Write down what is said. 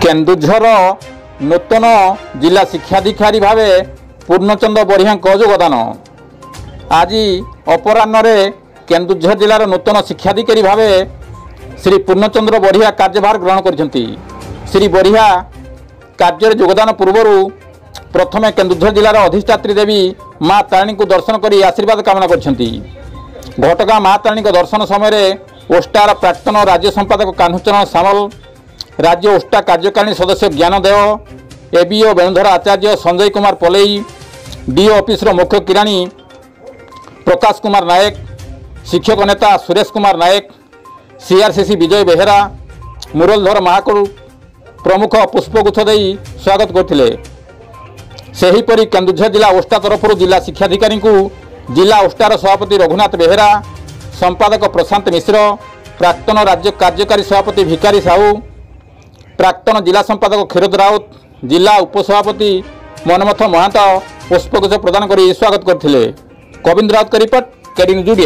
केन्दुझर नूतन जिला शिक्षाधिकारी भाव पूर्णचंद्र बरिहा योगदान। आज अपराह्न केन्दुझर जिलार नूतन शिक्षाधिकारी भाव श्री पूर्णचंद्र बरिहा कार्यभार ग्रहण करछंती। श्री बरिहा कार्य योगदान पूर्व प्रथमे केन्दुझर जिलार अधिष्ठात्री देवी माँ तारिणी को दर्शन कर आशीर्वाद कामना करछंती। घटगाँ माँ तारिणी दर्शन समय ओस्टार प्राक्तन राज्य संपादक कान्हूचरण सामल, राज्य ओस्टा कार्यकारिणी सदस्य ज्ञानदेव, एबीओ वेणुधर आचार्य, संजय कुमार पलई, डीओ ऑफिसर मुख्य किराणी प्रकाश कुमार नायक, शिक्षक नेता सुरेश कुमार नायक, सीआरसीसी विजय बेहेरा, मुरलीधर महाकुड़ प्रमुख पुष्पगुच्छ दे स्वागत करथिले। सेहीपरि केन्दुझर जिला ओस्टा तरफ जिला शिक्षाधिकारी को जिला ओस्टार सभापति रघुनाथ बेहेरा, संपादक प्रशांत मिश्र, प्राक्तन राज्य कार्यकारी सभापति भिकारी साहू, प्राक्तन जिला संपादक क्षीरोद राउत, जिला उपसभापति मनमथ महांत पुष्पगुच्छ प्रदान कर स्वागत करथिले। गोविंद राउत का रिपोर्ट, केडी न्यूज।